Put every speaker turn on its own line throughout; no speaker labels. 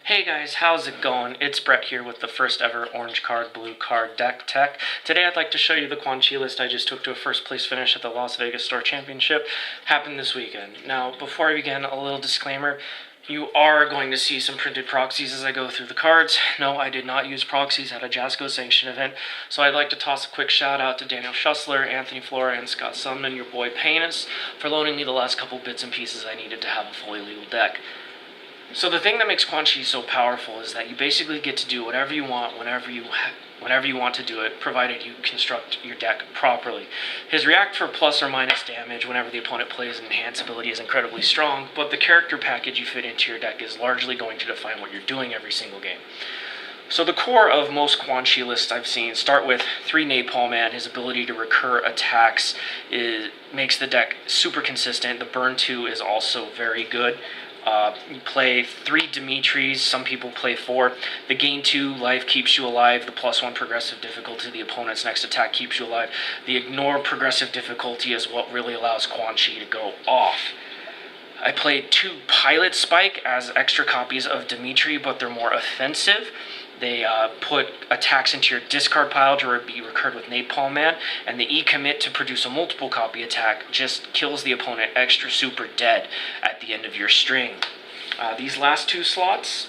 Hey guys, how's it going? It's Brett here with the first ever orange card, blue card deck tech. Today I'd like to show you the Quan list I just took to a first place finish at the Las Vegas Store Championship. Happened this weekend. Now, before I begin, a little disclaimer. You are going to see some printed proxies as I go through the cards. No, I did not use proxies at a Jasco sanctioned event, so I'd like to toss a quick shout out to Daniel Schussler, Anthony Flora, and Scott Sumner, your boy Paynes, for loaning me the last couple bits and pieces I needed to have a fully legal deck. So the thing that makes Quan so powerful is that you basically get to do whatever you want, whenever you want to do it, provided you construct your deck properly. His react for plus or minus damage whenever the opponent plays an enhanced ability is incredibly strong, but the character package you fit into your deck is largely going to define what you're doing every single game. So the core of most Quan lists I've seen start with 3 Napalm Man. His ability to recur attacks makes the deck super consistent. The burn 2 is also very good. You play 3 Dimitris, some people play 4. The gain 2 life keeps you alive. The +1 progressive difficulty to the opponent's next attack keeps you alive. The ignore progressive difficulty is what really allows Quan to go off. I played 2 Pilot Spike as extra copies of Dimitri, but they're more offensive. They put attacks into your discard pile to be recurred with Napalm Man, and the E-commit to produce a multiple copy attack just kills the opponent extra super dead at the end of your string. These last 2 slots,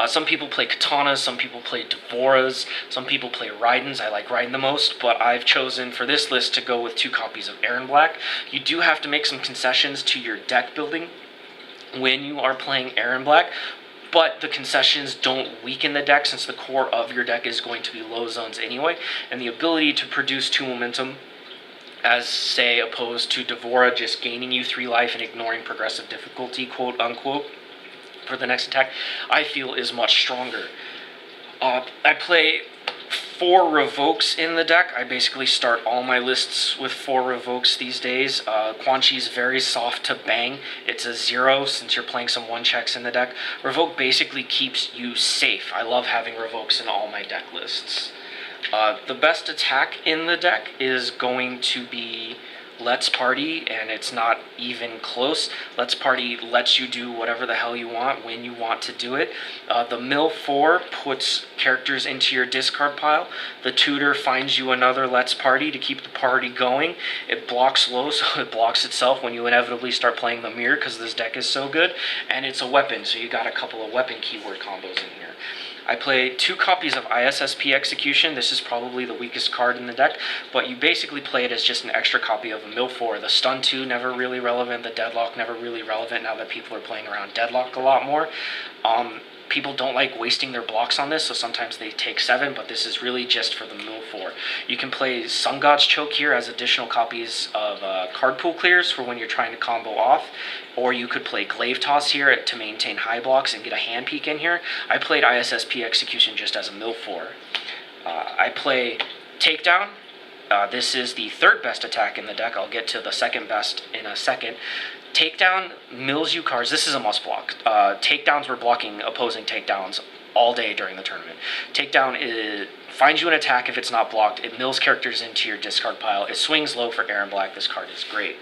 some people play Katanas, some people play Devoras, some people play Raidens. I like Raiden the most, but I've chosen for this list to go with 2 copies of Erron Black. You do have to make some concessions to your deck building when you are playing Erron Black, but the concessions don't weaken the deck since the core of your deck is going to be low zones anyway, and the ability to produce 2 momentum, as say opposed to Devora just gaining you 3 life and ignoring progressive difficulty, quote unquote, for the next attack, I feel is much stronger. I play 4 revokes in the deck. I basically start all my lists with 4 revokes these days. Quan Chi's very soft to bang. It's a 0 since you're playing some 1-checks in the deck. Revoke basically keeps you safe. I love having revokes in all my deck lists. The best attack in the deck is going to be Let's Party, and it's not even close. Let's Party lets you do whatever the hell you want when you want to do it. The Mill 4 puts characters into your discard pile. The Tutor finds you another Let's Party to keep the party going. It blocks low, so it blocks itself when you inevitably start playing the Mirror because this deck is so good. And it's a weapon, so you got a couple of weapon keyword combos in here. I play 2 copies of ISSP Execution. This is probably the weakest card in the deck, but you basically play it as just an extra copy of a Mill 4. The Stun 2, never really relevant. The Deadlock, never really relevant now that people are playing around Deadlock a lot more. People don't like wasting their blocks on this, so sometimes they take 7, but this is really just for the Mill 4. You can play Sun God's Choke here as additional copies of card pool clears for when you're trying to combo off, or you could play Glaive Toss here to maintain high blocks and get a hand peek in here. I played ISSP Execution just as a Mill 4. I play Takedown. This is the 3rd best attack in the deck. I'll get to the 2nd best in a second. Takedown mills you cards. This is a must block. Takedowns were blocking opposing takedowns all day during the tournament. Takedown finds you an attack if it's not blocked. It mills characters into your discard pile. It swings low for Erron Black. This card is great.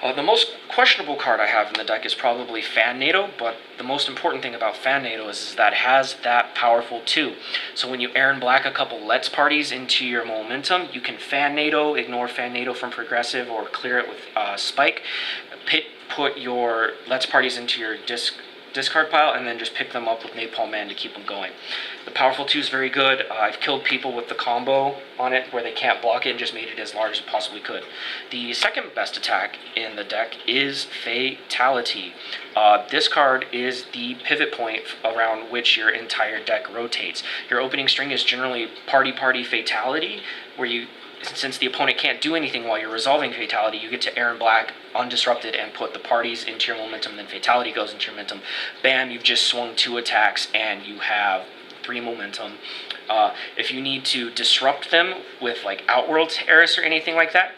The most questionable card I have in the deck is probably Fan NATO, but the most important thing about Fan NATO is that it has that powerful 2. So when you Erron Black a couple Let's Parties into your momentum, you can Fan NATO, ignore Fan NATO from progressive, or clear it with Spike. Put your Let's Parties into your discard pile, and then just pick them up with Napalm Man to keep them going. The powerful 2 is very good. I've killed people with the combo on it where they can't block it and just made it as large as it possibly could. The 2nd best attack in the deck is Fatality. This card is the pivot point around which your entire deck rotates. Your opening string is generally Party Fatality, where since the opponent can't do anything while you're resolving Fatality, you get to Erron Black undisrupted and put the parties into your momentum, then Fatality goes into your momentum. Bam, you've just swung 2 attacks and you have 3 momentum. If you need to disrupt them with like Outworld Terrace or anything like that,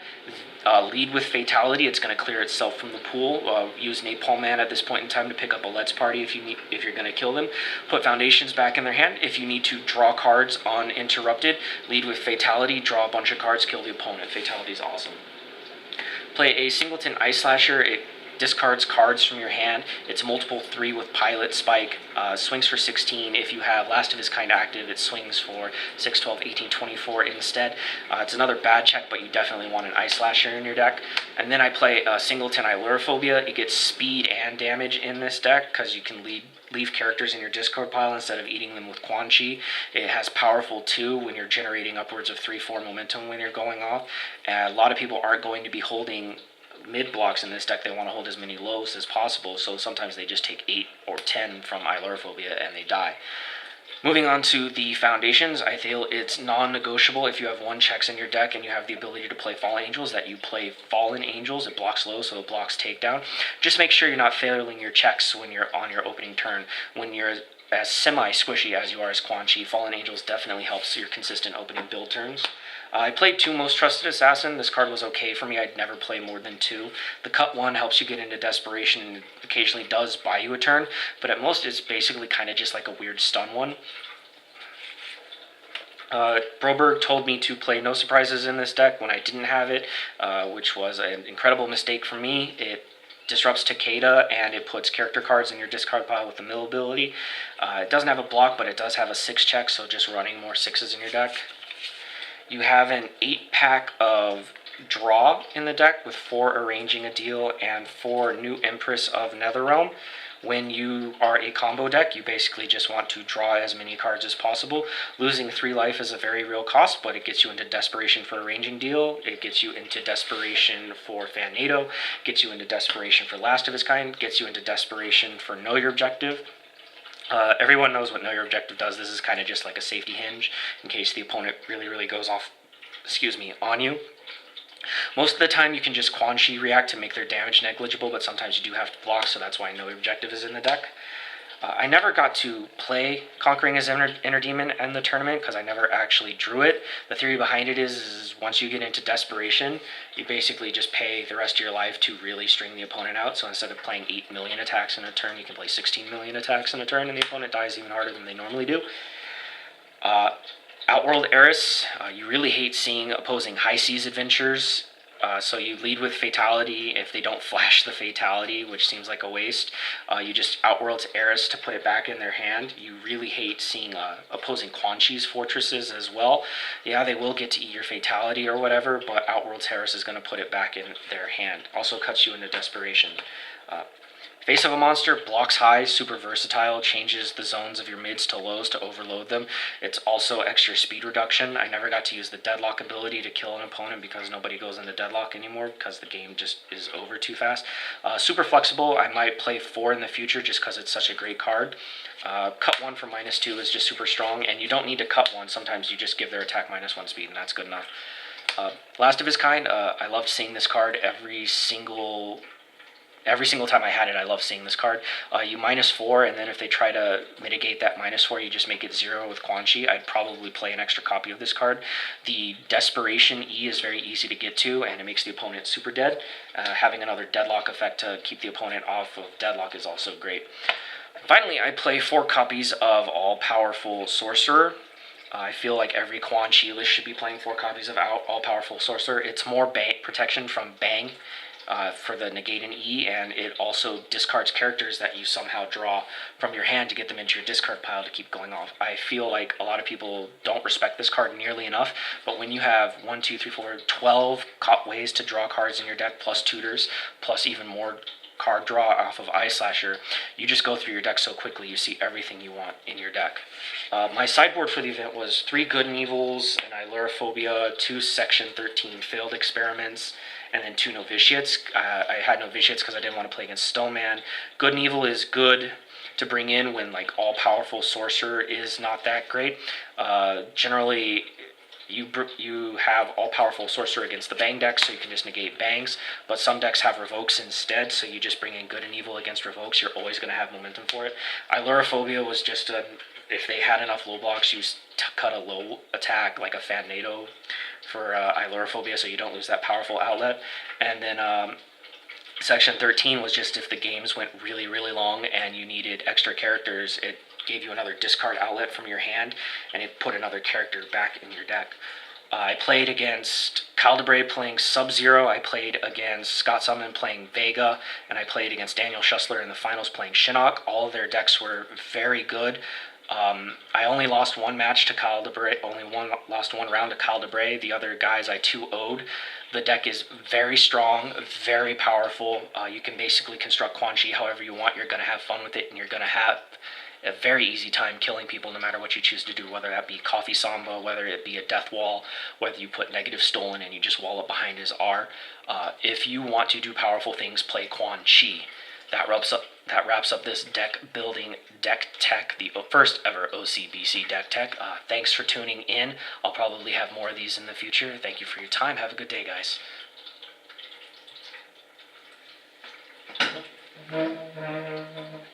lead with Fatality. It's going to clear itself from the pool. Use Napalm Man at this point in time to pick up a Let's Party if you're going to kill them. Put Foundations back in their hand. If you need to draw cards uninterrupted, lead with Fatality, draw a bunch of cards, kill the opponent. Fatality is awesome. Play a Singleton Ice Slasher. It discards cards from your hand. It's multiple 3 with Pilot Spike, swings for 16. If you have Last of His Kind active, it swings for 6, 12, 18, 24 instead. It's another bad check, but you definitely want an Ice Slasher in your deck. And then I play Singleton Ilurophobia. It gets speed and damage in this deck because you can leave characters in your discard pile instead of eating them with Quan. It has powerful 2 when you're generating upwards of 3-4 momentum when you're going off. A lot of people aren't going to be holding mid blocks in this deck. They want to hold as many lows as possible, so sometimes they just take 8 or 10 from Ilurophobia and they die. Moving on to the foundations, I feel it's non-negotiable if you have 1 checks in your deck and you have the ability to play Fallen Angels that you play Fallen Angels. It blocks low, so it blocks takedown. Just make sure you're not failing your checks when you're on your opening turn. When you're as semi-squishy as you are as Quan Chi, Fallen Angels definitely helps your consistent opening build turns. I played 2 Most Trusted Assassin. This card was okay for me. I'd never play more than 2. The cut 1 helps you get into desperation and occasionally does buy you a turn, but at most it's basically kind of just like a weird stun one. Broberg told me to play No Surprises in this deck when I didn't have it, which was an incredible mistake for me. It disrupts Takeda, and it puts character cards in your discard pile with the mill ability. It doesn't have a block, but it does have a 6 check, so just running more 6s in your deck. You have an 8-pack of Draw in the deck with 4 Arranging a Deal and 4 New Empress of Netherrealm. When you are a combo deck, you basically just want to draw as many cards as possible. Losing 3 life is a very real cost, but it gets you into desperation for Arranging Deal. It gets you into desperation for Fan NATO. Gets you into desperation for Last of His Kind. Gets you into desperation for Know Your Objective. Everyone knows what Know Your Objective does. This is kind of just like a safety hinge in case the opponent really goes off, on you. Most of the time you can just Quan Chi react to make their damage negligible, but sometimes you do have to block, so that's why Know Your Objective is in the deck. I never got to play Conquering His Inner Demon in the tournament because I never actually drew it. The theory behind it is once you get into desperation, you basically just pay the rest of your life to really string the opponent out. So instead of playing 8 million attacks in a turn, you can play 16 million attacks in a turn, and the opponent dies even harder than they normally do. Outworld Eris, you really hate seeing opposing High Seas adventures. So you lead with Fatality. If they don't flash the Fatality, which seems like a waste, you just Outworld's Eris to put it back in their hand. You really hate seeing opposing Quan Chi's fortresses as well. Yeah, they will get to eat your Fatality or whatever, but Outworld's Eris is going to put it back in their hand. Also cuts you into desperation. Face of a Monster, blocks high, super versatile, changes the zones of your mids to lows to overload them. It's also extra speed reduction. I never got to use the Deadlock ability to kill an opponent because nobody goes into Deadlock anymore because the game just is over too fast. Super flexible. I might play 4 in the future just because it's such a great card. Cut 1 for -2 is just super strong, and you don't need to cut 1. Sometimes you just give their attack -1 speed, and that's good enough. Last of His Kind, I loved seeing this card every single time I had it. I love seeing this card. You -4, and then if they try to mitigate that -4, you just make it 0 with Quan Chi. I'd probably play an extra copy of this card. The Desperation E is very easy to get to, and it makes the opponent super dead. Having another Deadlock effect to keep the opponent off of Deadlock is also great. Finally, I play 4 copies of All-Powerful Sorcerer. I feel like every Quan Chi list should be playing 4 copies of All-Powerful Sorcerer. It's more protection from Bang for the negate and E, and it also discards characters that you somehow draw from your hand to get them into your discard pile to keep going off. I feel like a lot of people don't respect this card nearly enough, but when you have 1, 2, 3, 4, 12 ways to draw cards in your deck, plus tutors, plus even more card draw off of Eye Slasher, you just go through your deck so quickly you see everything you want in your deck. My sideboard for the event was 3 Good and Evils, an Ilurophobia, 2 Section 13 Failed Experiments, and then 2 Novitiates. I had Novitiates because I didn't want to play against Stoneman. Good and Evil is good to bring in when like All-Powerful Sorcerer is not that great. Generally, you have All-Powerful Sorcerer against the Bang deck, so you can just negate Bangs, but some decks have Revokes instead, so you just bring in Good and Evil against Revokes. You're always going to have momentum for it. Ilurophobia was just if they had enough low blocks, you cut a low attack like a Fan NATO for Ilurophobia, so you don't lose that powerful outlet. And then Section 13 was just if the games went really long and you needed extra characters, it gave you another discard outlet from your hand, and it put another character back in your deck. I played against Caldebre playing Sub-Zero, I played against Scott Summoned playing Vega, and I played against Daniel Schussler in the finals playing Shinnok. All of their decks were very good. I only lost one match to Caldebre, lost one round to Caldebre. The other guys I 2-0'd. The deck is very strong, very powerful. You can basically construct Quan Chi however you want. You're going to have fun with it, and you're going to have a very easy time killing people no matter what you choose to do, whether that be Coffee Samba, whether it be a Death Wall, whether you put negative Stolen and you just wall it behind his R. If you want to do powerful things, play Quan Chi. That wraps up this deck building deck tech, the first ever OCBC deck tech. Thanks for tuning in. I'll probably have more of these in the future. Thank you for your time. Have a good day, guys.